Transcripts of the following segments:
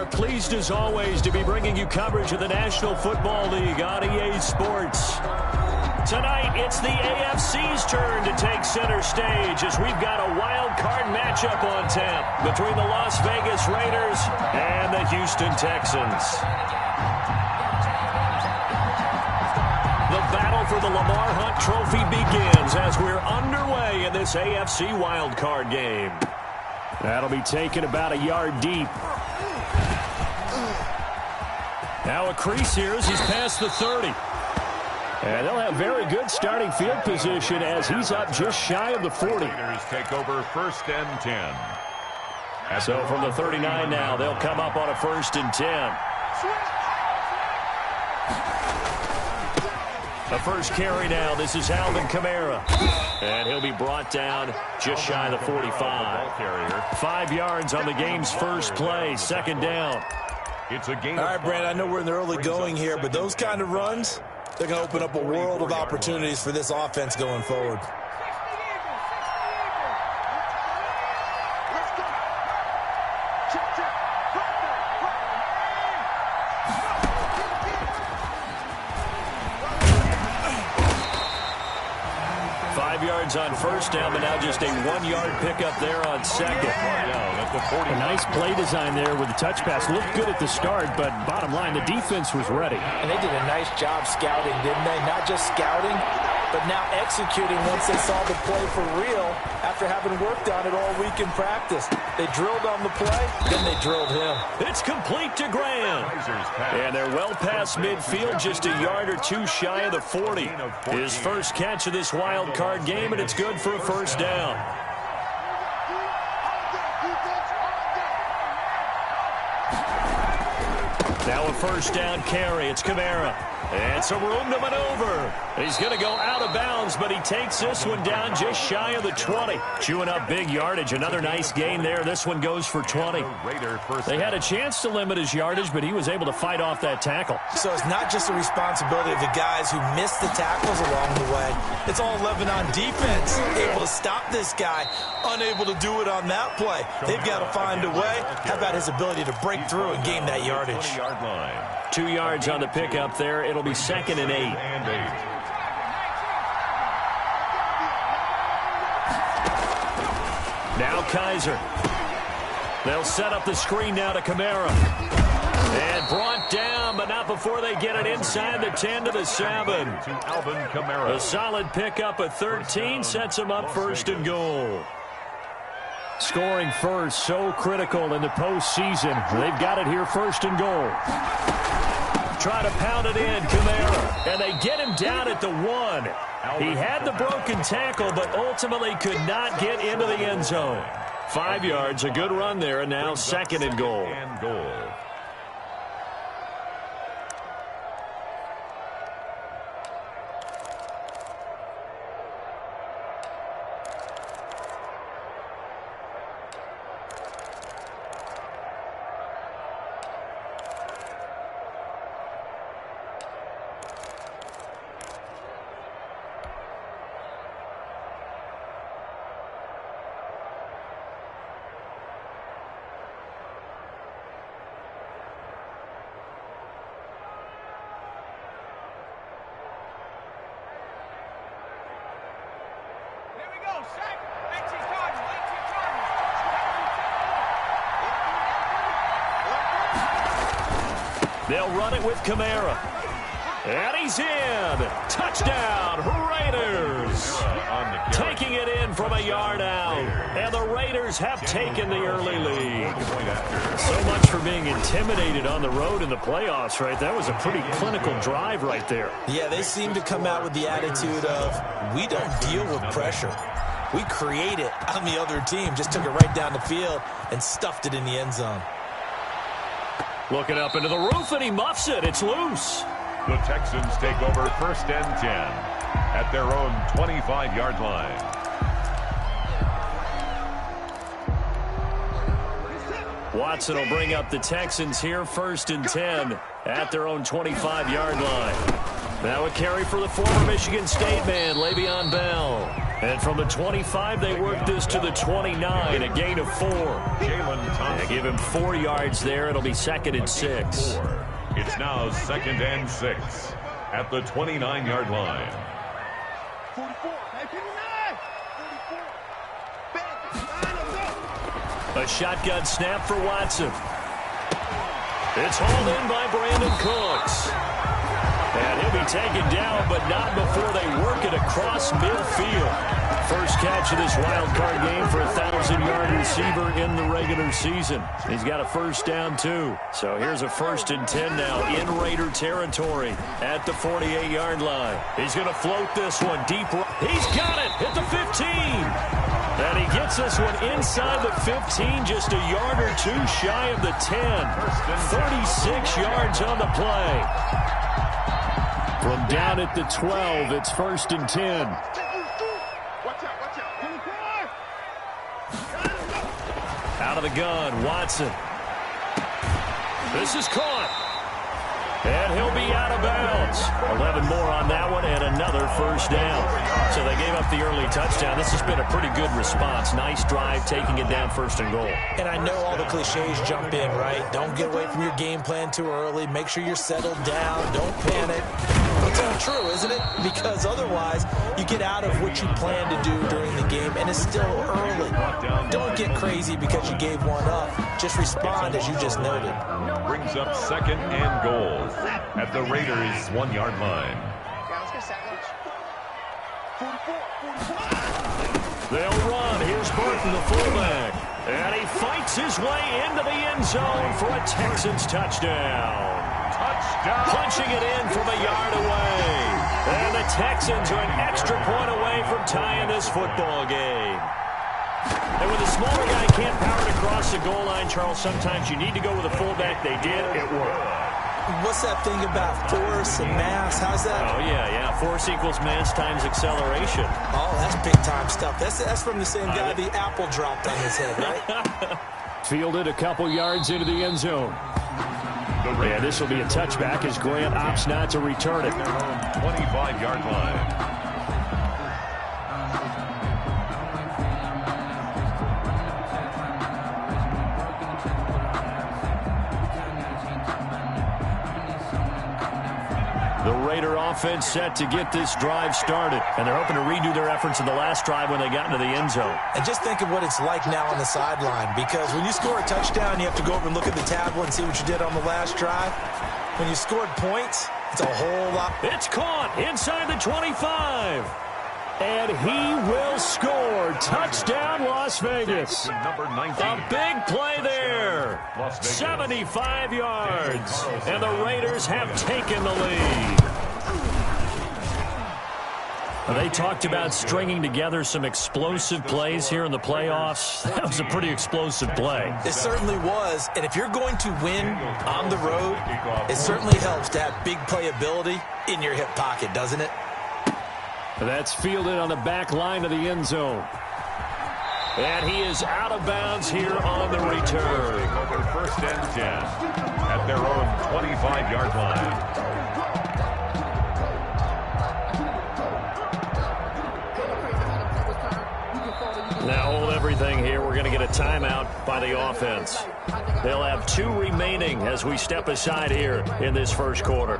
are pleased as always to be bringing you coverage of the National Football League on EA Sports. Tonight, it's the AFC's turn to take center stage as we've got a wild card matchup on tap between the Las Vegas Raiders and the Houston Texans. The battle for the Lamar Hunt Trophy begins as we're underway in this AFC wild card game. That'll be taken about a yard deep. Now a crease here as he's past the 30. And they'll have very good starting field position as he's up just shy of the 40. Raiders take over 1st and 10. So from the 39 now, they'll come up on a 1st and 10. The first carry now. This is Alvin Kamara. And he'll be brought down just shy of the 45. 5 yards on the game's first play. 2nd down. It's a game. All right, Brandon, I know we're in the early going here, but those kind of runs, they're going to open up a world of opportunities for this offense going forward. 5 yards on 1st down, but now just a 1-yard pickup there on 2nd. A nice play design there with the touch pass. Looked good at the start, but bottom line, the defense was ready. And they did a nice job scouting, didn't they? Not just scouting, but now executing once they saw the play for real after having worked on it all week in practice. They drilled on the play, then they drilled him. It's complete to Graham. And they're well past midfield, just a yard or two shy of the 40. His first catch of this wild card game, and it's good for a 1st down. Now a 1st down carry. It's Kamara. And some room to maneuver. He's going to go out of bounds, but he takes this one down just shy of the 20. Chewing up big yardage. Another nice gain there. This one goes for 20. They had a chance to limit his yardage, but he was able to fight off that tackle. So it's not just the responsibility of the guys who missed the tackles along the way. It's all 11 on defense. Able to stop this guy. Unable to do it on that play. They've got to find a way. How about his ability to break through and gain that yardage? 2 yards on the pickup there. It'll be 2nd and 8. Now Kaiser. They'll set up the screen now to Kamara. And brought down, but not before they get it inside the 10 to the 7. A solid pickup at 13 sets them up 1st and goal. Scoring first, so critical in the postseason. They've got it here, 1st and goal. Try to pound it in, Kamara. And they get him down at the 1. He had the broken tackle, but ultimately could not get into the end zone. 5 yards, a good run there, and now 2nd and goal. They'll run it with Kamara. And he's in. Touchdown, Raiders. Taking it in from a yard out. And the Raiders have taken the early lead. So much for being intimidated on the road in the playoffs, right? That was a pretty clinical drive right there. Yeah, they seem to come out with the attitude of, we don't deal with pressure. We create it on the other team. Just took it right down the field and stuffed it in the end zone. Looking up into the roof, and he muffs it. It's loose. The Texans take over 1st and 10 at their own 25-yard line. Watson will bring up the Texans here, 1st and 10 at their own 25-yard line. Now a carry for the former Michigan State man, Le'Veon Bell. And from the 25, they work this to the 29, a gain of 4. They give him 4 yards there. It'll be 2nd and 6. It's now 2nd and 6 at the 29-yard line. 44. Hey, 59. 44. A shotgun snap for Watson. It's hauled in by Brandon Cooks. And he'll be taken down, but not before they work it across midfield. First catch of this wild card game for a 1,000-yard receiver in the regular season. He's got a first down, too. So here's a 1st and 10 now in Raider territory at the 48-yard line. He's going to float this one deep. He's got it at the 15. And he gets this one inside the 15, just a yard or 2 shy of the 10. 36 yards on the play. From down at the 12, it's 1st and 10. Out of the gun, Watson. This is caught. And he'll be out of bounds. 11 more on that one and another first down. So they gave up the early touchdown. This has been a pretty good response. Nice drive, taking it down 1st and goal. And I know all the cliches jump in, right? Don't get away from your game plan too early. Make sure you're settled down. Don't panic. It's all true, isn't it? Because otherwise, you get out of what you plan to do during the game, and it's still early. Don't get crazy because you gave one up. Just respond as you just noted. Brings up 2nd and goal at the Raiders' 1-yard line. They'll run. Here's Burton, the fullback. And he fights his way into the end zone for a Texans touchdown. Punching it in from a yard away. And the Texans are an extra point away from tying this football game. And when the smaller guy can't power it across the goal line, Charles, sometimes you need to go with a fullback. They did. It worked. What's that thing about force and mass? How's that? Oh, yeah. Force equals mass times acceleration. Oh, that's big-time stuff. That's from the same guy the apple dropped on his head, right? Fielded a couple yards into the end zone. Yeah, this will be a touchback as Grant opts not to return it. 25-yard line. The Raider offense set to get this drive started, and they're hoping to redo their efforts in the last drive when they got into the end zone. And just think of what it's like now on the sideline, because when you score a touchdown, you have to go over and look at the tablet and see what you did on the last drive. When you scored points, it's a whole lot. It's caught inside the 25. And he will score. Touchdown, Las Vegas. Number 19. A big play there. 75 yards. And the Raiders have taken the lead. They talked about stringing together some explosive plays here in the playoffs. That was a pretty explosive play. It certainly was. And if you're going to win on the road, it certainly helps to have big playability in your hip pocket, doesn't it? That's fielded on the back line of the end zone. And he is out of bounds here on the return. Over 1st and 10 at their own 25-yard line. Now hold everything here. We're going to get a timeout by the offense. They'll have 2 remaining as we step aside here in this first quarter.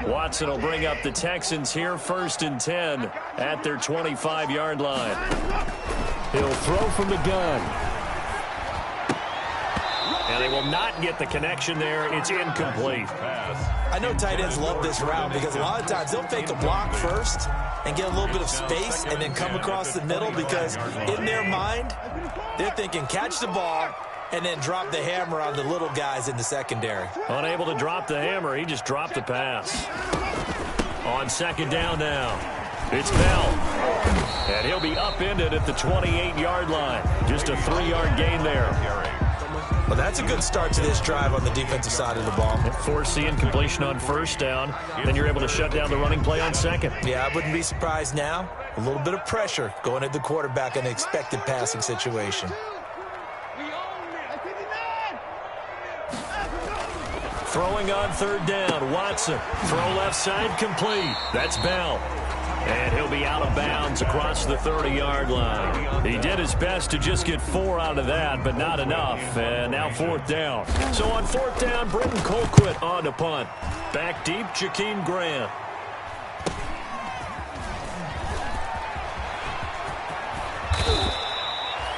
Watson will bring up the Texans here, 1st and 10 at their 25-yard line. He'll throw from the gun. And they will not get the connection there. It's incomplete. I know tight ends love this route because a lot of times they'll fake a block first and get a little bit of space and then come across the middle because in their mind, they're thinking catch the ball and then drop the hammer on the little guys in the secondary. Unable to drop the hammer, he just dropped the pass. On 2nd down now, it's Bell. And he'll be upended at the 28-yard line. Just a 3-yard gain there. Well, that's a good start to this drive on the defensive side of the ball. Force the incompletion on 1st down. Then you're able to shut down the running play on 2nd. Yeah, I wouldn't be surprised now. A little bit of pressure going at the quarterback in an expected passing situation. Throwing on third down, Watson. Throw left side, complete. That's Bell. And he'll be out of bounds across the 30-yard line. He did his best to just get 4 out of that, but not enough. And now fourth down. So on fourth down, Britton Colquitt on to punt. Back deep, Jakeem Grant.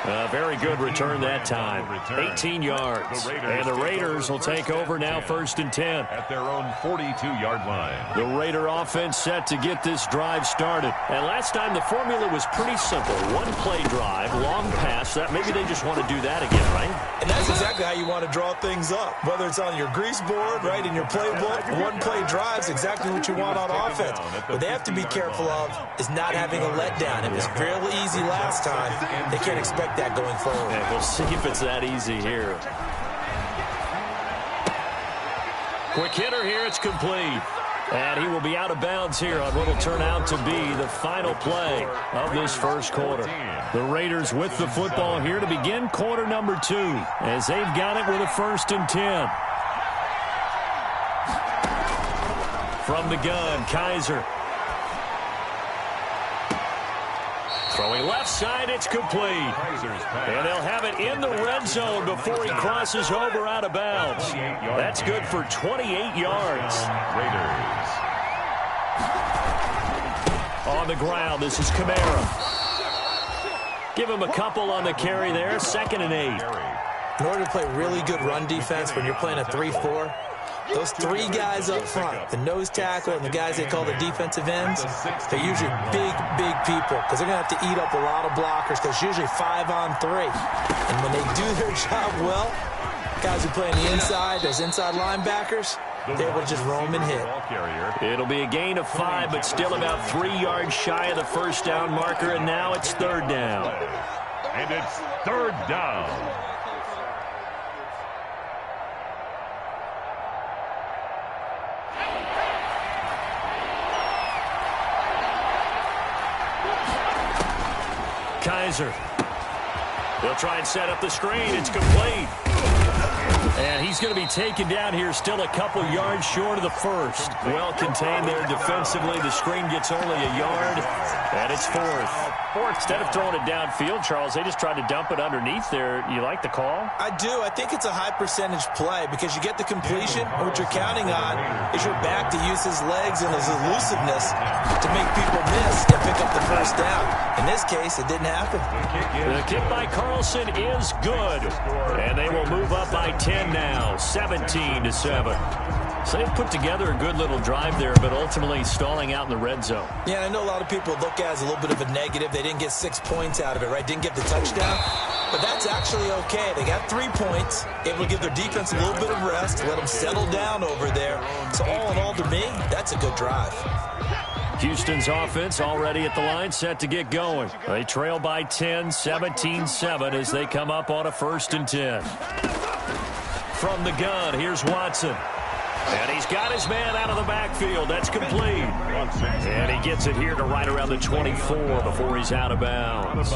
A very good return that time. 18 yards. And the Raiders will take over now, 1st and 10. At their own 42-yard line. The Raider offense set to get this drive started. And last time the formula was pretty simple. One-play drive, long pass. That maybe they just want to do that again, right? And that's exactly how you want to draw things up. Whether it's on your grease board, right, in your playbook, one-play drive is exactly what you want on offense. What they have to be careful of is not having a letdown. It was fairly easy last time. They can't expect that going forward. Yeah, we'll see if it's that easy here. Quick hitter here. It's complete. And he will be out of bounds here on what will turn out to be the final play of this first quarter. The Raiders with the football here to begin quarter number 2 as they've got it with a 1st and 10. From the gun, Kaiser. Throwing left side, it's complete. And they'll have it in the red zone before he crosses over out of bounds. That's good for 28 yards. Raiders. On the ground, this is Kamara. Give him a couple on the carry there, 2nd and 8. In order to play really good run defense when you're playing a 3-4, those 3 guys up front, the nose tackle and the guys they call the defensive ends, they're usually big people because they're going to have to eat up a lot of blockers because it's usually 5 on 3. And when they do their job well, guys who play on the inside, those inside linebackers, they're able to just roam and hit. It'll be a gain of 5, but still about 3 yards shy of the first down marker, and now it's 3rd down. And it's 3rd down. Kaiser. They'll try and set up the screen. It's complete. And he's going to be taken down here still a couple yards short of the first. Well contained there defensively. The screen gets only a yard, and it's 4th. Instead of throwing it downfield, Charles, they just tried to dump it underneath there. You like the call? I do. I think it's a high percentage play because you get the completion, and what you're counting on is your back to use his legs and his elusiveness to make people miss and pick up the first down. In this case, it didn't happen. The kick by Carlson is good, and they will move up by 10 now, 17-7. So they've put together a good little drive there, but ultimately stalling out in the red zone. Yeah, and I know a lot of people look at it as a little bit of a negative. They didn't get 6 points out of it, right? Didn't get the touchdown. But that's actually okay. They got 3 points, able to give their defense a little bit of rest, let them settle down over there. So all in all, to me, that's a good drive. Houston's offense already at the line, set to get going. They trail by 10, 17-7 as they come up on a 1st and 10. From the gun, here's Watson. And he's got his man out of the backfield. That's complete. And he gets it here to right around the 24 before he's out of bounds.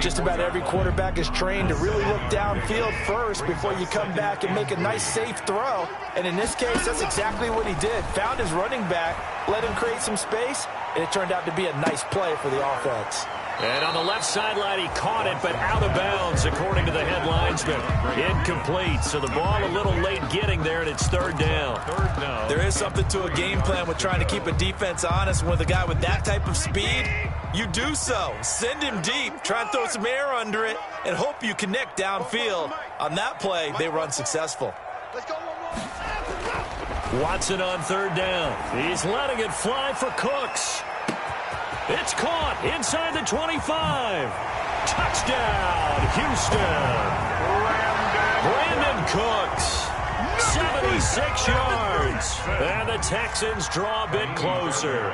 Just about every quarterback is trained to really look downfield first before you come back and make a nice, safe throw. And in this case, that's exactly what he did. Found his running back, let him create some space, and it turned out to be a nice play for the offense. And on the left sideline, he caught it, but out of bounds, according to the headlines, but incomplete. So the ball a little late getting there, and it's 3rd down. There is something to a game plan with trying to keep a defense honest. With a guy with that type of speed, you do so. Send him deep, try and throw some air under it, and hope you connect downfield. On that play, they were unsuccessful. Watson on 3rd down. He's letting it fly for Cooks. It's caught inside the 25. Touchdown, Houston. Brandon Cooks, 76 yards. And the Texans draw a bit closer.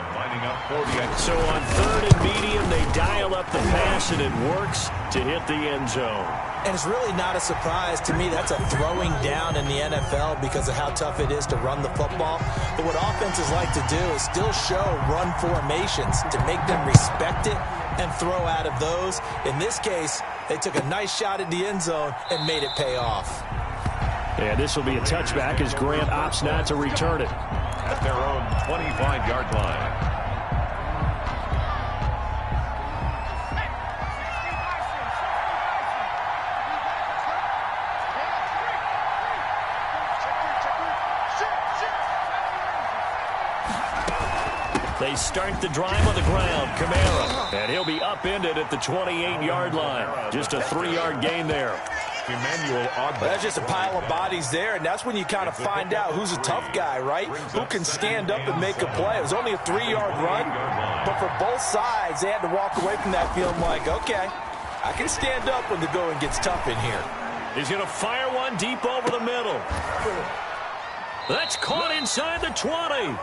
So on 3rd and medium, they dial up the pass, and it works to hit the end zone. And it's really not a surprise to me. That's a throwing down in the NFL because of how tough it is to run the football. But what offenses like to do is still show run formations to make them respect it and throw out of those. In this case, they took a nice shot at the end zone and made it pay off. And this will be a touchback as Grant opts not to return it. At their own 25-yard line. They start the drive on the ground. Kamara. And he'll be upended at the 28-yard line. Just a 3-yard gain there. Emmanuel Ogba. That's just a pile of bodies there, and that's when you kind of find out who's a tough guy, right? Who can stand up and make a play. It was only a 3-yard run, but for both sides, they had to walk away from that feeling like, okay, I can stand up when the going gets tough in here. He's going to fire one deep over the middle. That's caught inside the 20.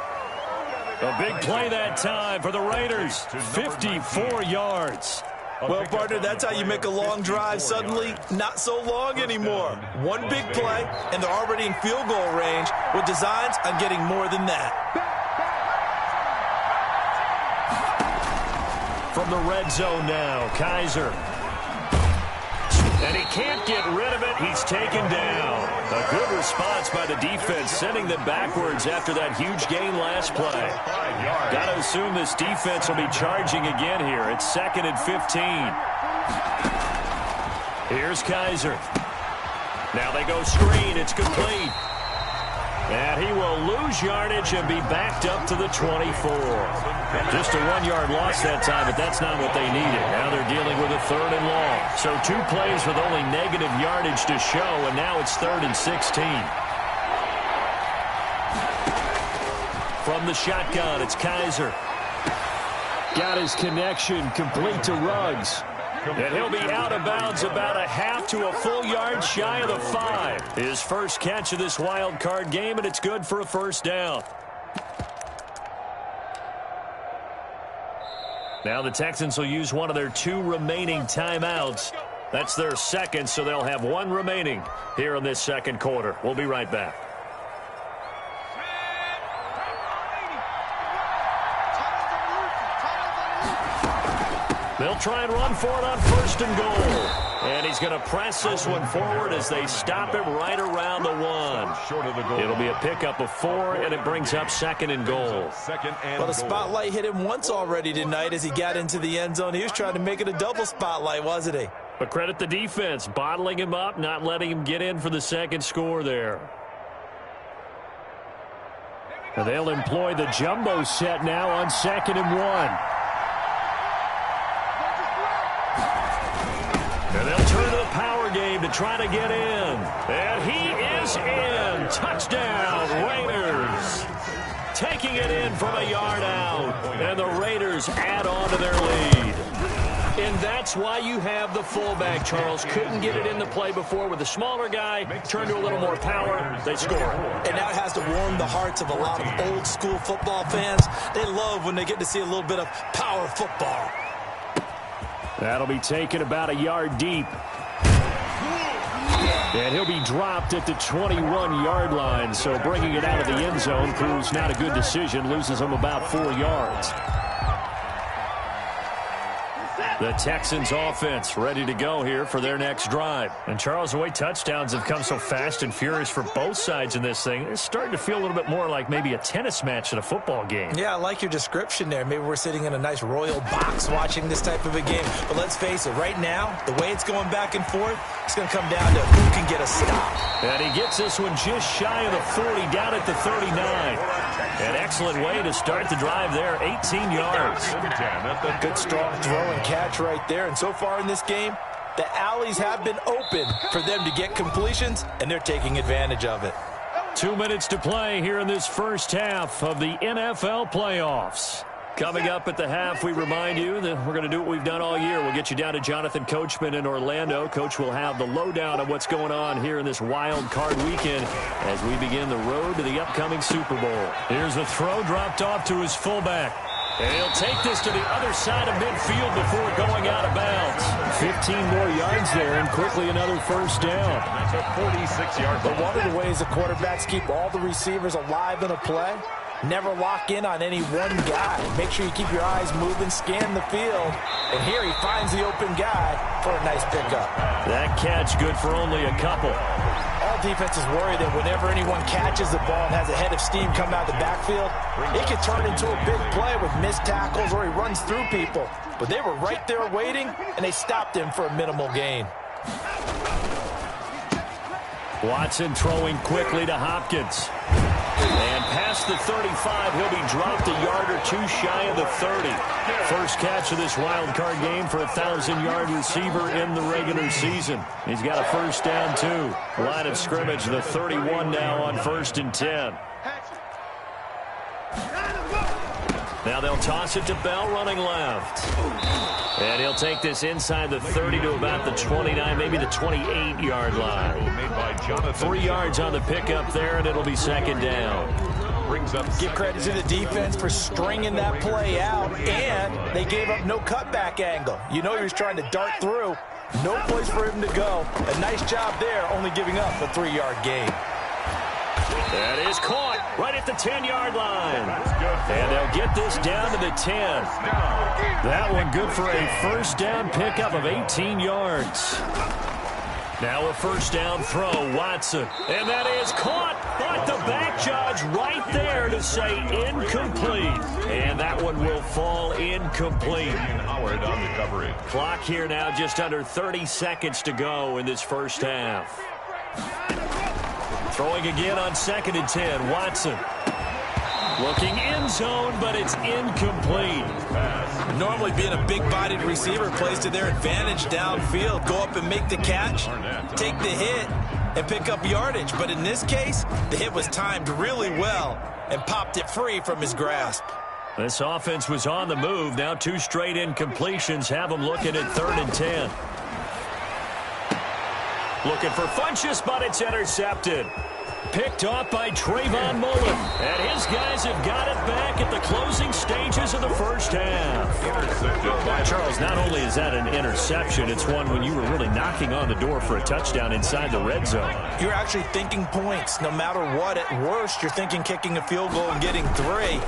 A big play that time for the Raiders. 54 yards. Well, partner, that's how you make a long drive suddenly not so long anymore. One big play, and they're already in field goal range with designs on getting more than that. From the red zone now, Kaiser. And he can't get rid of it. He's taken down. A good response by the defense, sending them backwards after that huge gain last play. Got to assume this defense will be charging again here. It's 2nd and 15. Here's Kaiser. Now they go screen. It's complete. And he will lose yardage and be backed up to the 24. Just a 1-yard loss that time, but that's not what they needed. Now they're dealing with a 3rd and long. So 2 plays with only negative yardage to show, and now it's 3rd and 16. From the shotgun, it's Kaiser. Got his connection complete to Ruggs. And he'll be out of bounds about a half to a full yard shy of the 5. His first catch of this wild card game, and it's good for a first down. Now the Texans will use one of their 2 remaining timeouts. That's their second, so they'll have 1 remaining here in this second quarter. We'll be right back. They'll try and run for it on 1st and goal. And he's going to press this one forward as they stop him right around the 1. It'll be a pickup of 4, and it brings up 2nd and goal. Well, the spotlight hit him once already tonight as he got into the end zone. He was trying to make it a double spotlight, wasn't he? But credit the defense, bottling him up, not letting him get in for the second score there. And they'll employ the jumbo set now on 2nd and 1. And they'll turn to the power game to try to get in. And he is in. Touchdown, Raiders. Taking it in from a yard out. And the Raiders add on to their lead. And that's why you have the fullback, Charles. Couldn't get it in the play before with the smaller guy. Turned to a little more power. They score. And that has to warm the hearts of a lot of old school football fans. They love when they get to see a little bit of power football. That'll be taken about a yard deep. And he'll be dropped at the 21-yard line. So bringing it out of the end zone proves not a good decision. Loses him about 4 yards. The Texans offense ready to go here for their next drive. And Charles, the way touchdowns have come so fast and furious for both sides in this thing, it's starting to feel a little bit more like maybe a tennis match than a football game. Yeah, I like your description there. Maybe we're sitting in a nice royal box watching this type of a game. But let's face it, right now, the way it's going back and forth, it's going to come down to who can get a stop. And he gets this one just shy of the 40, down at the 39. An excellent way to start the drive there, 18 yards. Good strong throw and catch right there. And so far in this game, the alleys have been open for them to get completions, and they're taking advantage of it. 2 minutes to play here in this first half of the NFL playoffs. Coming up at the half, we remind you that we're going to do what we've done all year. We'll get you down to Jonathan Coachman in Orlando. Coach will have the lowdown of what's going on here in this wild card weekend as we begin the road to the upcoming Super Bowl. Here's a throw dropped off to his fullback. And he'll take this to the other side of midfield before going out of bounds. 15 more yards there and quickly another first down. That's a 46-yard But one of the ways the quarterbacks keep all the receivers alive in a play, never lock in on any one guy. Make sure you keep your eyes moving, scan the field. And here he finds the open guy for a nice pickup. That catch good for only a couple. All NFL defenses worry that whenever anyone catches the ball and has a head of steam come out of the backfield, it can turn into a big play with missed tackles or he runs through people. But they were right there waiting, and they stopped him for a minimal gain. Watson throwing quickly to Hopkins. And past the 35, he'll be dropped a yard or two shy of the 30. First catch of this wild card game for a 1,000-yard receiver in the regular season. He's got a first down, too. Line of scrimmage, the 31 now on 1st and 10. Now they'll toss it to Bell running left. And he'll take this inside the 30 to about the 29, maybe the 28-yard line. 3 yards on the pickup there, and it'll be second down. Give credit to the defense for stringing that play out, and they gave up no cutback angle. You know he was trying to dart through. No place for him to go. A nice job there, only giving up a 3-yard gain. That is caught right at the 10-yard line. And they'll get this down to the 10. That one good for a first down pickup of 18 yards. Now a first down throw, Watson. And that is caught, but the back judge right there to say incomplete. And that one will fall incomplete. Howard on the coverage. Clock here now, just under 30 seconds to go in this first half. Throwing again on 2nd and 10, Watson. Looking end zone, but it's incomplete. Normally being a big-bodied receiver plays to their advantage downfield. Go up and make the catch, take the hit, and pick up yardage. But in this case, the hit was timed really well and popped it free from his grasp. This offense was on the move. Now 2 straight incompletions have them looking at 3rd and 10. Looking for Funchess, but it's intercepted. Picked off by Trayvon Mullen. And his guys have got it back at the closing stages of the first half. Charles, not only is that an interception, it's one when you were really knocking on the door for a touchdown inside the red zone. You're actually thinking points. No matter what, at worst, you're thinking kicking a field goal and getting 3.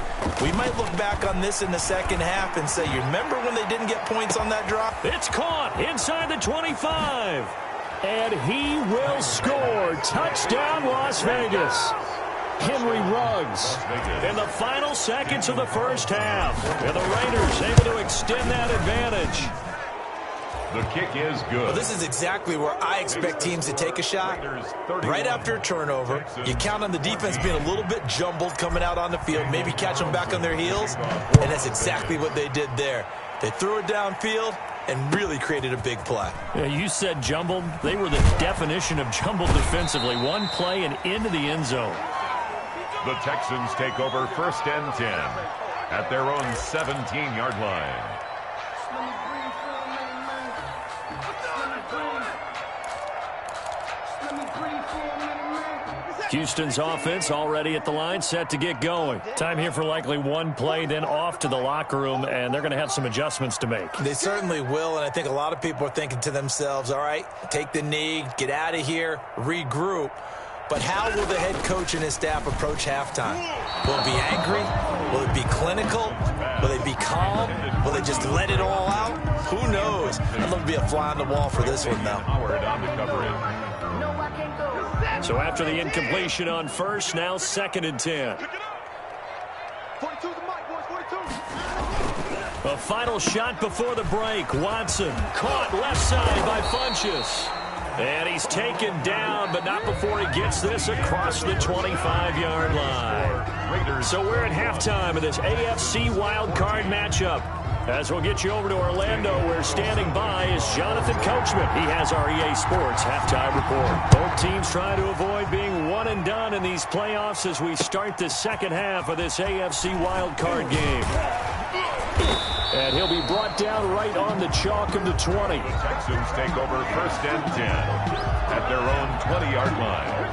We might look back on this in the second half and say, you remember when they didn't get points on that drop? It's caught inside the 25. And he will score. Touchdown, Las Vegas. Henry Ruggs in the final seconds of the first half. And the Raiders able to extend that advantage. The kick is good. Well, this is exactly where I expect teams to take a shot. Right after a turnover, you count on the defense being a little bit jumbled coming out on the field, maybe catch them back on their heels, and that's exactly what they did there. They threw it downfield and really created a big play. Yeah, you said jumbled. They were the definition of jumbled defensively. One play and into the end zone. The Texans take over 1st and 10 at their own 17-yard line. Houston's offense already at the line, set to get going. Time here for likely one play, then off to the locker room, and they're going to have some adjustments to make. They certainly will, and I think a lot of people are thinking to themselves, all right, take the knee, get out of here, regroup. But how will the head coach and his staff approach halftime? Will it be angry? Will it be clinical? Will they be calm? Will they just let it all out? Who knows? I'd love to be a fly on the wall for this one, though. Howard on the coverage. So after the incompletion on first, now 2nd and 10. 42 the mic, boys, 42. A final shot before the break. Watson caught left side by Funchess. And he's taken down, but not before he gets this across the 25-yard line. So we're at halftime of this AFC wildcard matchup. As we'll get you over to Orlando, where standing by is Jonathan Coachman. He has our EA Sports halftime report. Both teams trying to avoid being one and done in these playoffs as we start the second half of this AFC wildcard game. And he'll be brought down right on the chalk of the 20. The Texans take over 1st and 10 at their own 20-yard line.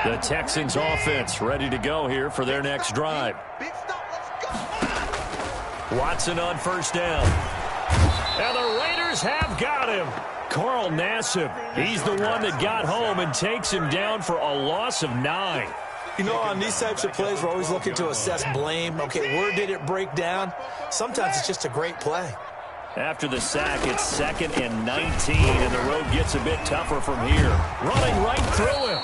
The Texans offense ready to go here for their next drive. Watson on first down. And the Raiders have got him. Carl Nassib, he's the one that got home and takes him down for a loss of 9. You know, on these types of plays, we're always looking to assess blame. Okay, where did it break down? Sometimes it's just a great play. After the sack, it's 2nd and 19, and the road gets a bit tougher from here. Running right through him.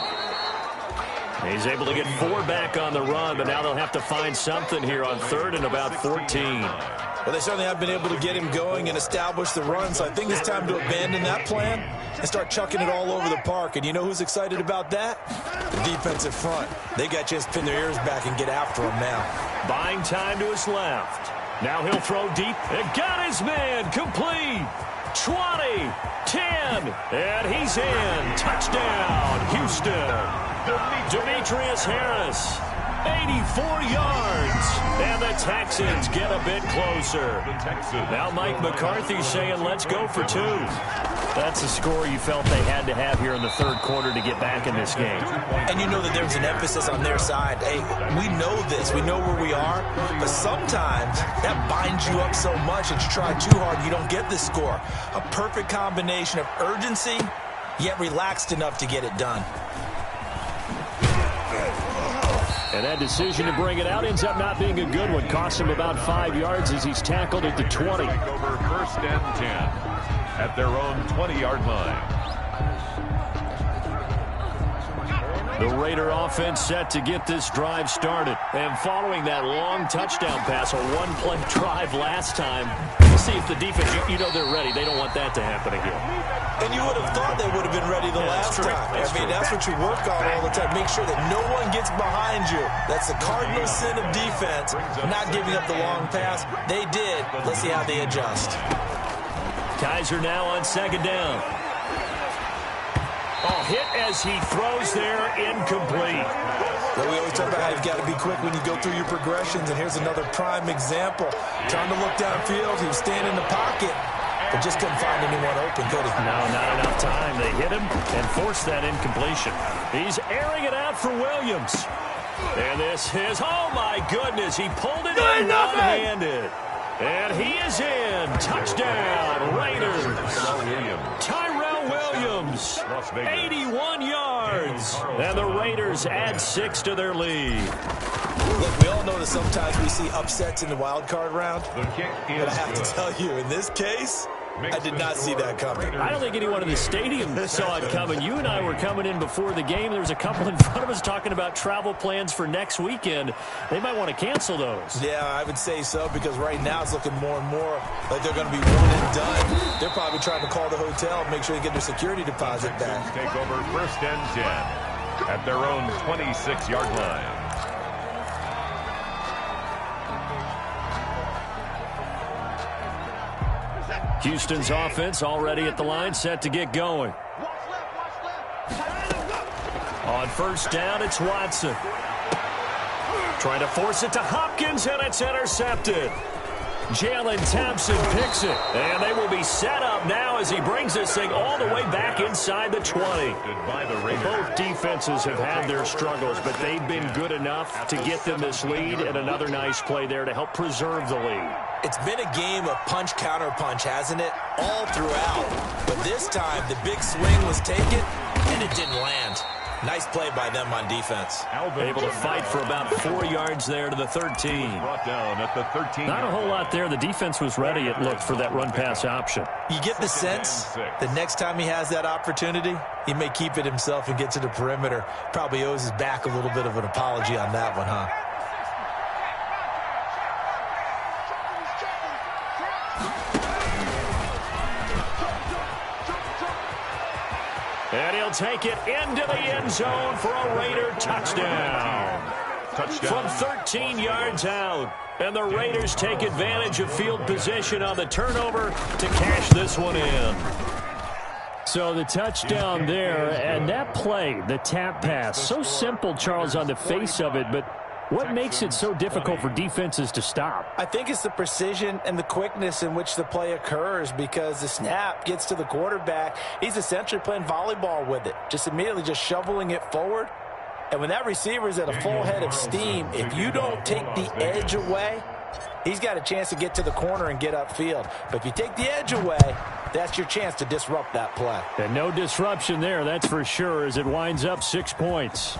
He's able to get 4 back on the run, but now they'll have to find something here on 3rd and about 14. Well, they certainly have been able to get him going and establish the run, so I think it's time to abandon that plan and start chucking it all over the park. And you know who's excited about that? The defensive front. They got a chance to pin their ears back and get after him now. Buying time to his left. Now he'll throw deep. And got his man. Complete. 20, 10, and he's in. Touchdown, Houston. Demetrius Harris, 84 yards. And the Texans get a bit closer. Now Mike McCarthy's saying, let's go for 2. That's a score you felt they had to have here in the 3rd quarter to get back in this game. And you know that there's an emphasis on their side. Hey, we know this. We know where we are. But sometimes that binds you up so much that you try too hard, you don't get the score. A perfect combination of urgency, yet relaxed enough to get it done. And that decision to bring it out ends up not being a good one. Costs him about 5 yards as he's tackled at the 20. Over 1st and 10 at their own 20-yard line. The Raider offense set to get this drive started. And following that long touchdown pass, a one-play drive last time, we'll see if the defense, you know they're ready. They don't want that to happen again. And you would have thought they would have been ready the last time. That's what you work on all the time. Make sure that no one gets behind you. That's the cardinal sin of defense, not giving up the long pass. They did. Let's see how they adjust. Kaiser now on 2nd down. Oh, hit as he throws there, incomplete. Well, we always talk about how you've got to be quick when you go through your progressions, and here's another prime example. Trying to look downfield, he was standing in the pocket, but just couldn't find anyone open, could he? No, not enough time. They hit him and forced that incompletion. He's airing it out for Williams. And this is, oh my goodness, he pulled it in one-handed. And he is in. Touchdown, Raiders. Tyrell Williams, 81 yards. And the Raiders add 6 to their lead. Look, we all know that sometimes we see upsets in the wild card round. But I have to tell you, in this case, I did not see that coming. I don't think anyone in the stadium saw it coming. You and I were coming in before the game. There was a couple in front of us talking about travel plans for next weekend. They might want to cancel those. Yeah, I would say so, because right now it's looking more and more like they're going to be one and done. They're probably trying to call the hotel and make sure they get their security deposit back. Take over 1st and 10 at their own 26-yard line. Houston's offense already at the line, set to get going. On 1st down, it's Watson. Trying to force it to Hopkins, and it's intercepted. Jalen Thompson picks it, and they will be set up now as he brings this thing all the way back inside the 20. Both defenses have had their struggles, but they've been good enough to get them this lead, and another nice play there to help preserve the lead. It's been a game of punch-counter-punch, hasn't it? All throughout. But this time, the big swing was taken, and it didn't land. Nice play by them on defense. Able to fight for about 4 yards there to the 13. Brought down at the 13. Not a whole lot there. The defense was ready, it looked, for that run-pass option. You get the sense the next time he has that opportunity, he may keep it himself and get to the perimeter. Probably owes his back a little bit of an apology on that one, huh? And he'll take it into the end zone for a Raider touchdown. From 13 yards out. And the Raiders take advantage of field position on the turnover to cash this one in. So the touchdown there, and that play, the tap pass, so simple, Charles, on the face of it, but what makes it so difficult for defenses to stop? I think it's the precision and the quickness in which the play occurs, because the snap gets to the quarterback. He's essentially playing volleyball with it, just immediately just shoveling it forward. And when that receiver's at a full head of steam, if you don't take the edge away, he's got a chance to get to the corner and get upfield. But if you take the edge away, that's your chance to disrupt that play. And no disruption there, that's for sure, as it winds up 6 points.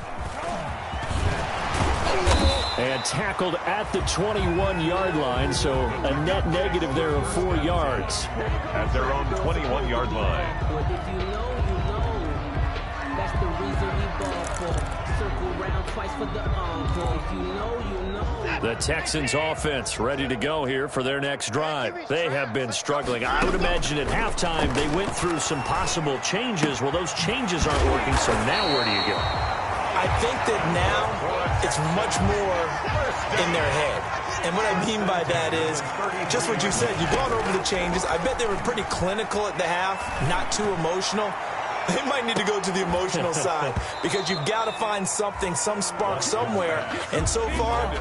And tackled at the 21-yard line, so a net negative there of 4 yards. At their own 21-yard line. But if you know, you know. That's the reason we ball for. Circle round twice for the encore. If you know, you know. The Texans offense ready to go here for their next drive. They have been struggling. I would imagine at halftime they went through some possible changes. Well, those changes aren't working, so now where do you go? I think that now it's much more in their head. And what I mean by that is just what you said. You've gone over the changes. I bet they were pretty clinical at the half, not too emotional. They might need to go to the emotional side because you've got to find something, some spark somewhere. And so far,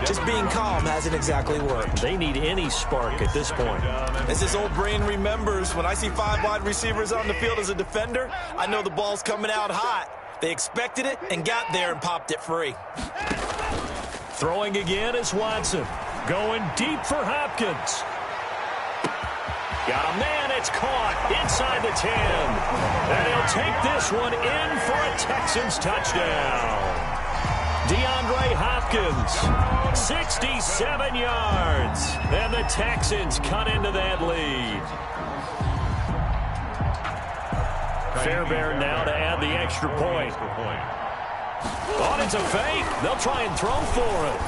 just being calm hasn't exactly worked. They need any spark at this point. As this old brain remembers, when I see 5 wide receivers on the field as a defender, I know the ball's coming out hot. They expected it and got there and popped it free. Throwing again is Watson. Going deep for Hopkins. Got a man, it's caught inside the 10. And he'll take this one in for a Texans touchdown. DeAndre Hopkins, 67 yards. And the Texans cut into that lead. Fairbairn now to add the extra point. Oh, it's a fake. They'll try and throw for him.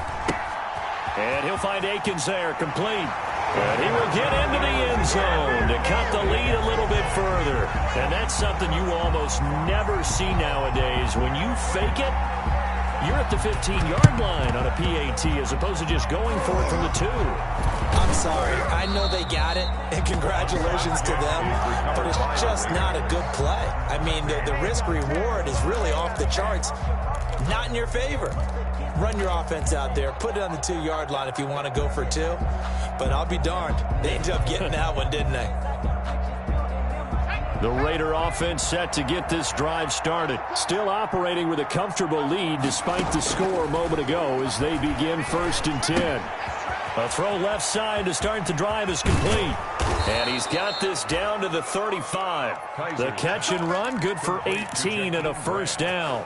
And he'll find Akins there, complete. And he will get into the end zone to cut the lead a little bit further. And that's something you almost never see nowadays. When you fake it, you're at the 15-yard line on a PAT as opposed to just going for it from the 2. I'm sorry. I know they got it, and congratulations to them, but it's just not a good play. I mean, the risk-reward is really off the charts. Not in your favor. Run your offense out there. Put it on the 2-yard line if you want to go for 2. But I'll be darned. They ended up getting that one, didn't they? The Raider offense set to get this drive started. Still operating with a comfortable lead despite the score a moment ago as they begin 1st and 10. A throw left side to start the drive is complete. And he's got this down to the 35. The catch and run, good for 18 and a first down.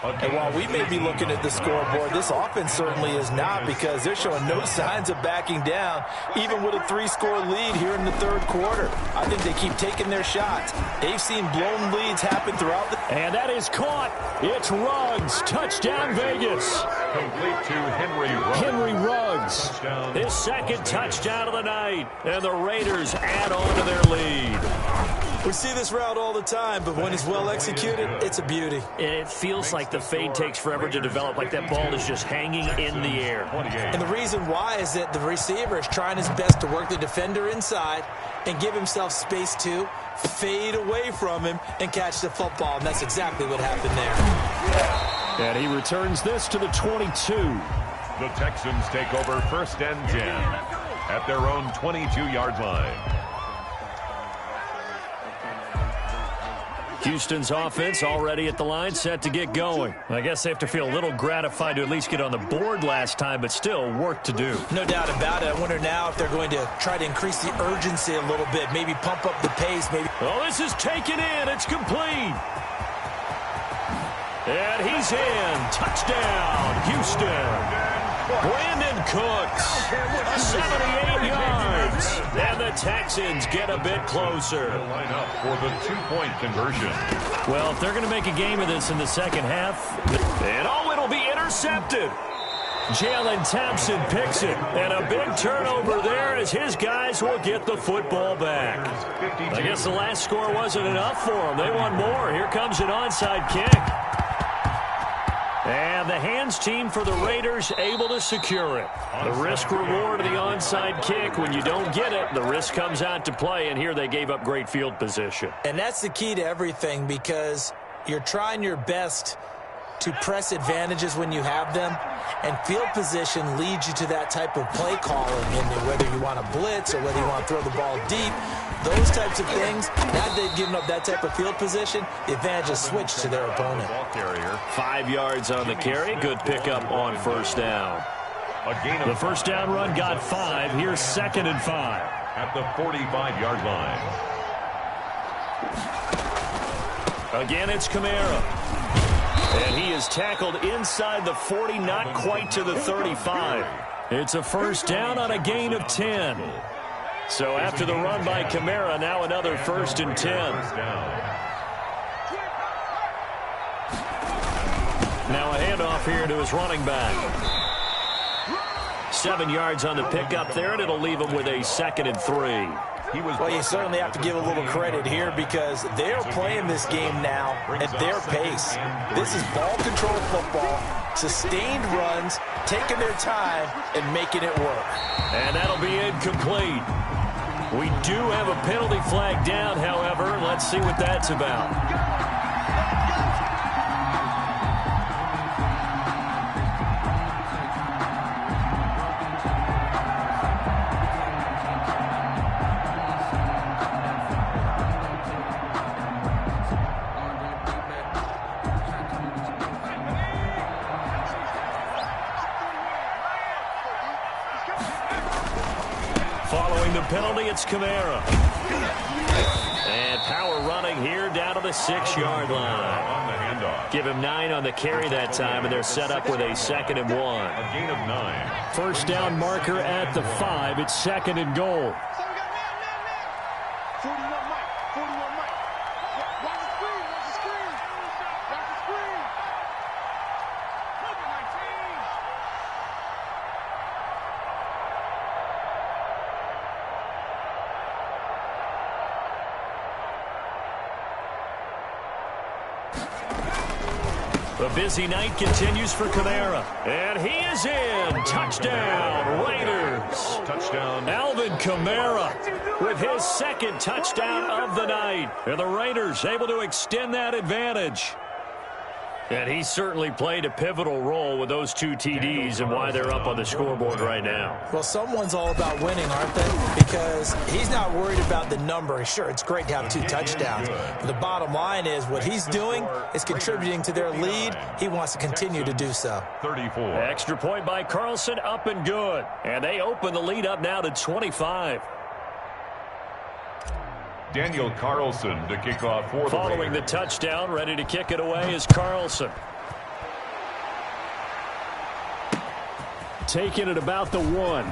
And while we may be looking at the scoreboard, this offense certainly is not, because they're showing no signs of backing down, even with a 3-score lead here in the 3rd quarter. I think they keep taking their shots. They've seen blown leads happen throughout the... And that is caught. It's Ruggs. Touchdown, Vegas. Complete to Henry Ruggs. Henry Ruggs. His 2nd touchdown of the night. And the Raiders add on to their lead. We see this route all the time, but when it's well executed, it's a beauty. It feels like the fade takes forever to develop, like that ball is just hanging in the air. And the reason why is that the receiver is trying his best to work the defender inside and give himself space to fade away from him and catch the football, and that's exactly what happened there. And he returns this to the 22. The Texans take over 1st and 10 at their own 22-yard line. Houston's offense already at the line, set to get going. I guess they have to feel a little gratified to at least get on the board last time, but still work to do. No doubt about it. I wonder now if they're going to try to increase the urgency a little bit, maybe pump up the pace. Maybe. Oh, this is taken in. It's complete. And he's in. Touchdown, Houston. Brandon Cooks, 78 yards. And the Texans get a bit closer. Line up for the 2-point conversion. Well, if they're going to make a game of this in the second half, and oh, it'll be intercepted. Jalen Thompson picks it, and a big turnover there as his guys will get the football back. I guess the last score wasn't enough for them. They want more. Here comes an onside kick. And the hands team for the Raiders able to secure it. The risk reward of the onside kick. When you don't get it, the risk comes out to play, and here they gave up great field position. And that's the key to everything, because you're trying your best to press advantages when you have them, and field position leads you to that type of play calling, and whether you want to blitz or whether you want to throw the ball deep, those types of things. Now that they've given up that type of field position, the advantage is switched to their opponent. 5 yards on the carry. Good pickup on first down. The first down run got 5. Here's 2nd and 5. At the 45-yard line. Again, it's Kamara. And he is tackled inside the 40, not quite to the 35. It's a first down on a gain of 10. So after the run by Kamara, now another 1st and 10. Now a handoff here to his running back. 7 yards on the pickup there, and it'll leave him with a 2nd and 3. Well, you certainly have to give a little credit here because they're playing this game now at their pace. This is ball control football, sustained runs, taking their time, and making it work. And that'll be incomplete. We do have a penalty flag down, however. Let's see what that's about. Following the penalty, it's Kamara. And power running here down to the 6-yard line. On the handoff. Give him 9 on the carry that time, and they're set up with a 2nd and 1. A gain of 9. First down marker at the 5. It's 2nd and goal. 41 Mike. 41 Mike. Watch the screen. Watch the screen. Watch the screen. Number 19. The busy night continues for Kamara. And he is in. Touchdown, Raiders. Touchdown. Alvin Kamara with his 2nd touchdown of the night. And the Raiders able to extend that advantage. And he certainly played a pivotal role with those 2 TDs and why they're up on the scoreboard right now. Well, someone's all about winning, aren't they? Because he's not worried about the number. Sure, it's great to have 2 touchdowns. But the bottom line is what he's doing is contributing to their lead. He wants to continue to do so. 34. Extra point by Carlson, up and good. And they open the lead up now to 25. Daniel Carlson to kick off for the Following the Raiders. touchdown, ready to kick it away is Carlson. Taking it about the 1.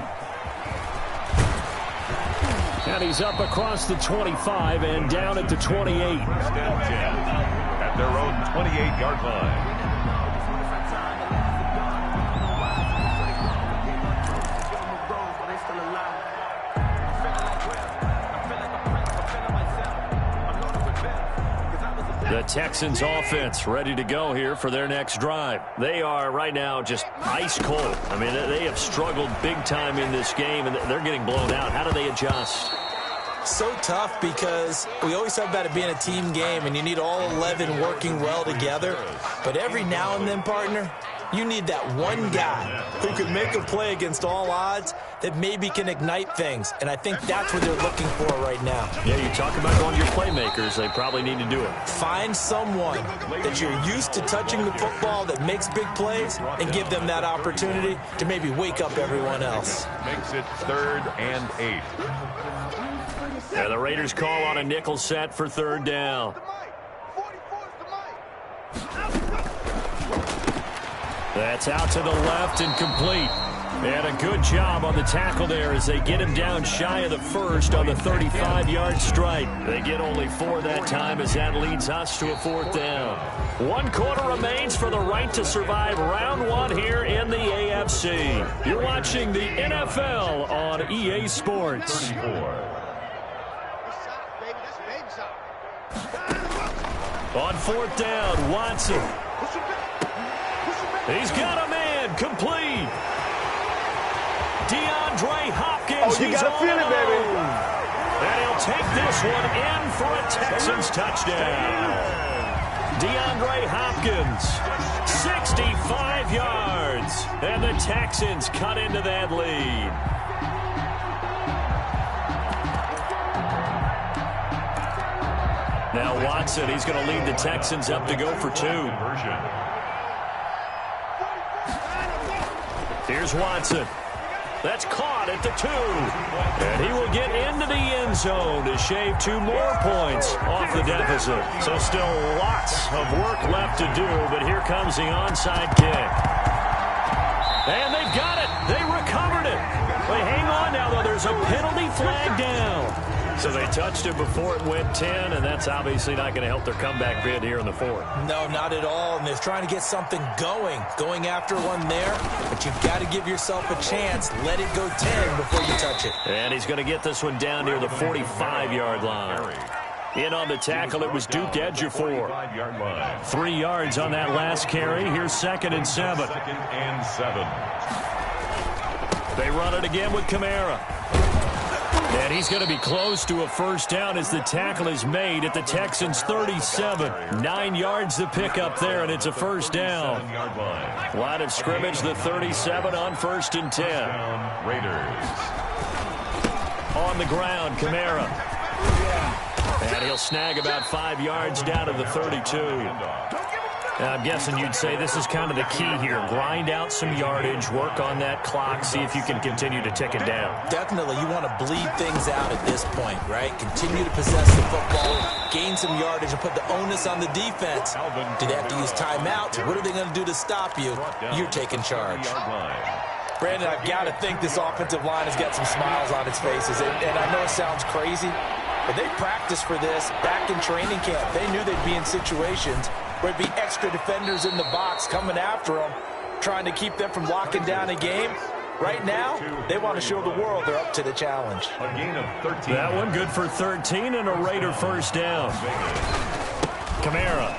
And he's up across the 25 and down at the 28. First and 10 at their own 28-yard line. The Texans offense ready to go here for their next drive. They are right now just ice cold. I mean, they have struggled big time in this game, and they're getting blown out. How do they adjust? So tough because we always talk about it being a team game, and you need all 11 working well together. But every now and then, partner, you need that one guy who can make a play against all odds that maybe can ignite things. And I think that's what they're looking for right now. Yeah, you talk about going to your playmakers. They probably need to do it. Find someone that you're used to touching the football that makes big plays and give them that opportunity to maybe wake up everyone else. Makes it 3rd and 8. And the Raiders call on a nickel set for 3rd down. That's out to the left and complete. And a good job on the tackle there as they get him down shy of the 1st on the 35-yard strike. They get only 4 that time as that leads us to a 4th down. 1 quarter remains for the right to survive round 1 here in the AFC. You're watching the NFL on EA Sports. On 4th down, Watson. He's got a man, complete. DeAndre Hopkins, you gotta feel it, baby. And he'll take this one in for a Texans touchdown. DeAndre Hopkins, 65 yards. And the Texans cut into that lead. Now Watson, he's going to lead the Texans up to go for 2. Here's Watson. That's caught at the 2. And he will get into the end zone to shave 2 more points off the deficit. So still lots of work left to do, but here comes the onside kick. And they've got it. They recovered it. But hang on now, though. There's a penalty flag down. So they touched it before it went 10, and that's obviously not going to help their comeback bid here in the 4th. No, not at all. And they're trying to get something going after one there. But you've got to give yourself a chance. Let it go 10 before you touch it. And he's going to get this one down near the 45-yard line. In on the tackle, it was Duke Ejiofor. 3 yards on that last carry. Here's 2nd and 7. 2nd and 7. They run it again with Kamara. And he's going to be close to a first down as the tackle is made at the Texans' 37. 9 yards to pick up there, and it's a first down. Line of scrimmage, the 37 on 1st and 10. Raiders. On the ground, Kamara. And he'll snag about 5 yards down to the 32. I'm guessing you'd say this is kind of the key here. Grind out some yardage, work on that clock, see if you can continue to tick it down. Definitely, you want to bleed things out at this point, right? Continue to possess the football, gain some yardage, and put the onus on the defense. Do they have to use timeout? What are they going to do to stop you? You're taking charge. Brandon, I've got to think this offensive line has got some smiles on its faces. And I know it sounds crazy, but they practiced for this back in training camp. They knew they'd be in situations where it'd be extra defenders in the box coming after them, trying to keep them from locking down a game. Right now, they want to show the world they're up to the challenge. A gain of 13. That one good for 13 and a Raider first down. Kamara.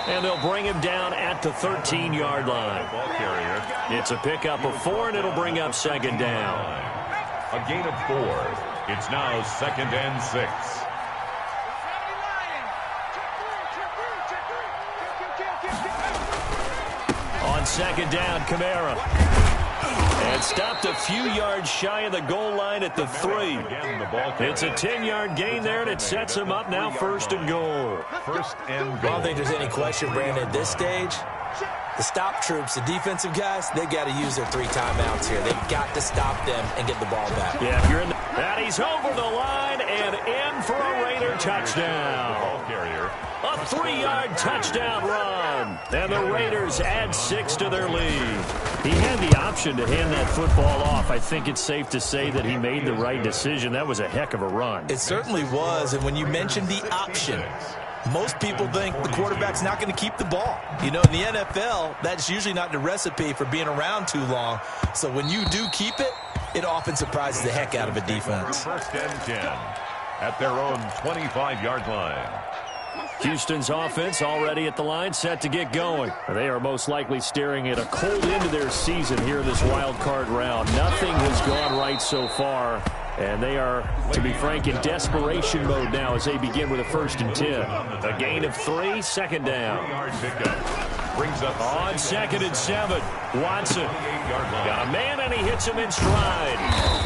And they'll bring him down at the 13-yard line. Ball carrier. It's a pickup of 4, and it'll bring up 2nd down. A gain of 4. It's now 2nd and 6. On 2nd down, Kamara. And stopped a few yards shy of the goal line at the 3. It's a 10-yard gain there, and it sets him up now 1st and goal. 1st and I goal. don't think there's any question, Brandon, at this stage. The stop troops, the defensive guys, they got to use their 3 timeouts here. They've got to stop them and get the ball back. Yeah, if you're in the... And he's over the line and in for a Raider touchdown. Ball carrier. A 3-yard touchdown run. And the Raiders add 6 to their lead. He had the option to hand that football off. I think it's safe to say that he made the right decision. That was a heck of a run. It certainly was, and when you mentioned the option, most people think the quarterback's not going to keep the ball. You know, in the NFL, that's usually not the recipe for being around too long. So when you do keep it, it often surprises the heck out of a defense. 1st and 10 at their own 25-yard line. Houston's offense already at the line, set to get going. They are most likely staring at a cold end of their season here in this wild card round. Nothing has gone right so far, and they are, to be frank, in desperation mode now as they begin with a 1st and 10. A gain of 3, 2nd down. 3-yard pickup. Brings up On 2nd and 7, Watson. Got a man, and he hits him in stride.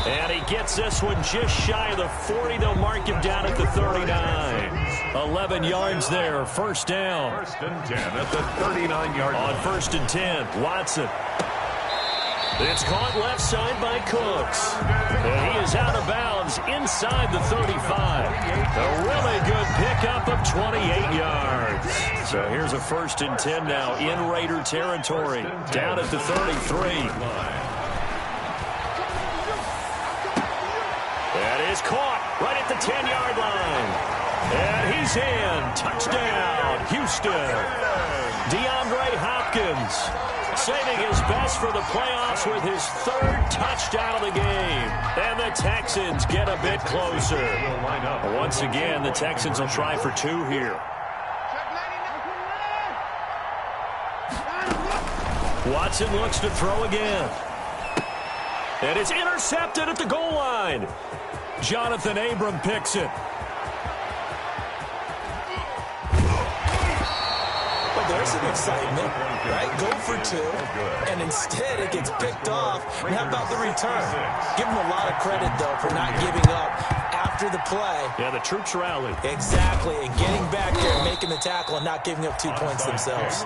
And he gets this one just shy of the 40. They'll mark him down at the 39. 11 yards there, 1st down. 1st and 10 at the 39-yard line. On 1st and 10, Watson. It's caught left side by Cooks. And he is out of bounds inside the 35. A really good pickup of 28 yards. So here's a 1st and 10 now in Raider territory. Down at the 33. That is caught right at the 10-yard line. And he's in. Touchdown, Houston. DeAndre Hopkins saving his best for the playoffs with his 3rd touchdown of the game. And the Texans get a bit closer. Once again, the Texans will try for 2 here. Watson looks to throw again. And it's intercepted at the goal line. Jonathan Abram picks it. There's some excitement, right? Go for 2, and instead it gets picked off. And how about the return? Give him a lot of credit, though, for not giving up after after the play. Yeah, the troops rallied. Exactly, and getting back there, making the tackle, and not giving up 2 points themselves.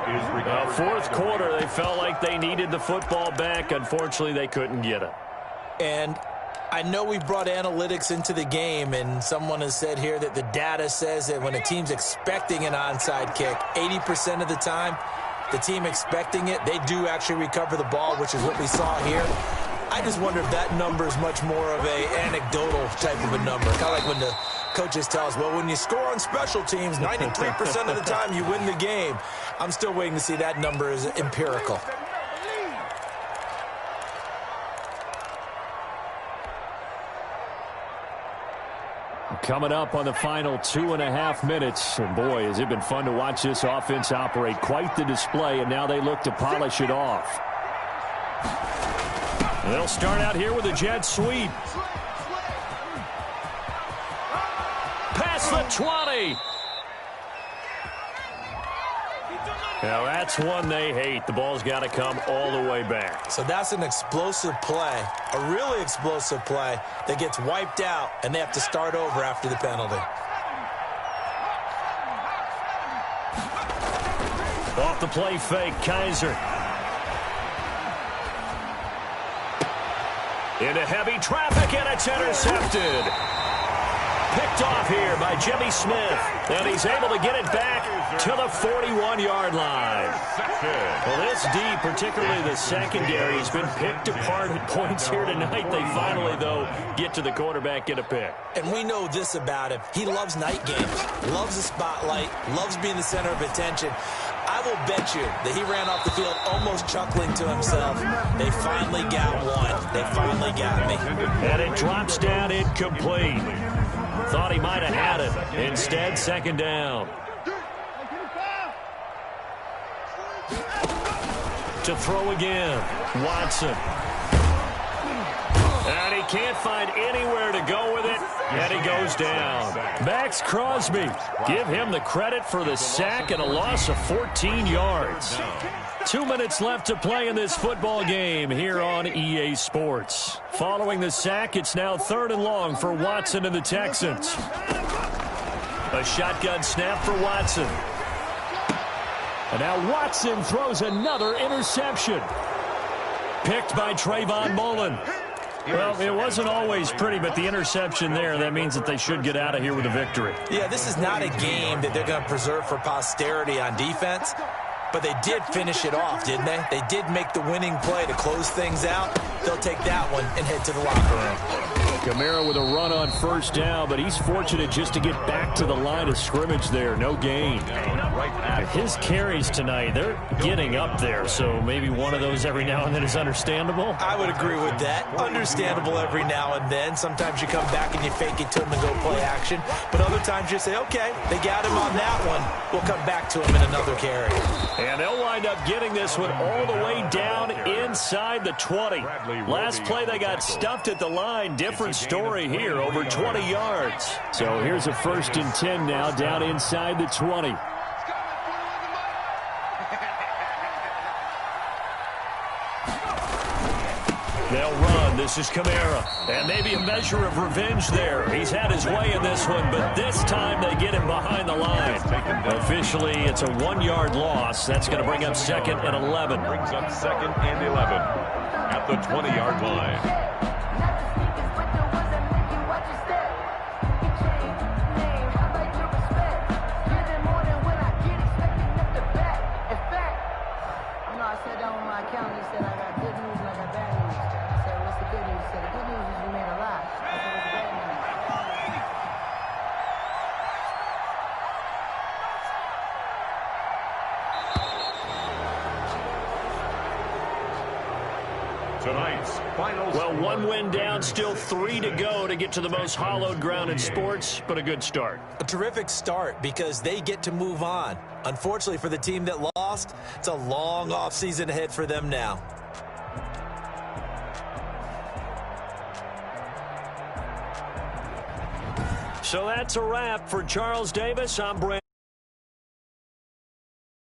Fourth quarter, they felt like they needed the football back. Unfortunately, they couldn't get it. And I know we brought analytics into the game, and someone has said here that the data says that when a team's expecting an onside kick, 80% of the time, the team expecting it, they do actually recover the ball, which is what we saw here. I just wonder if that number is much more of a anecdotal type of a number. Kind of like when the coaches tell us, well, when you score on special teams, 93% of the time you win the game. I'm still waiting to see that number is empirical. Coming up on the final 2.5 minutes. And boy, has it been fun to watch this offense operate. Quite the display, and now they look to polish it off. They'll start out here with a jet sweep. Past the 20. Now that's one they hate. The ball's got to come all the way back. So that's an explosive play, a really explosive play that gets wiped out, and they have to start over after the penalty. Off the play fake, Kaiser. Into heavy traffic, and it's intercepted. Picked off here by Jimmy Smith, and he's able to get it back to the 41-yard line. Well, this D, particularly the secondary, has been picked apart at points here tonight. They finally, though, get to the quarterback, get a pick. And we know this about him. He loves night games, loves the spotlight, loves being the center of attention. I will bet you that he ran off the field almost chuckling to himself. They finally got one. They finally got me. And it drops down incomplete. Thought he might have had it. Instead, second down. To throw again. Watson. And he can't find anywhere to go with it. And he goes down. Max Crosby. Give him the credit for the sack and a loss of 14 yards. 2 minutes left to play in this football game here on EA Sports. Following the sack, it's now 3rd and long for Watson and the Texans. A shotgun snap for Watson. And now Watson throws another interception. Picked by Trayvon Mullen. Well, it wasn't always pretty, but the interception there, that means that they should get out of here with a victory. Yeah, this is not a game that they're going to preserve for posterity on defense, but they did finish it off, didn't they? They did make the winning play to close things out. They'll take that one and head to the locker room. Kamara with a run on first down, but he's fortunate just to get back to the line of scrimmage there. No gain. His carries tonight, they're getting up there, so maybe one of those every now and then is understandable. I would agree with that. Understandable every now and then. Sometimes you come back and you fake it to him and go play action, but other times you say, okay, they got him on that one. We'll come back to him in another carry. And they'll wind up getting this one all the way down inside the 20. Last play they got stuffed at the line. Different story here, over 20 yards. So here's a 1st and 10 now, down inside the 20. They'll run. This is Kamara. And maybe a measure of revenge there. He's had his way in this one, but this time they get him behind the line. Officially, it's a 1-yard loss. That's going to bring up 2nd and 11. Brings up 2nd and 11 at the 20-yard line. Well, 1 win down, still 3 to go to get to the most hallowed ground in sports, but a good start. A terrific start because they get to move on. Unfortunately for the team that lost, it's a long offseason ahead for them now. So that's a wrap for Charles Davis. I'm Brent.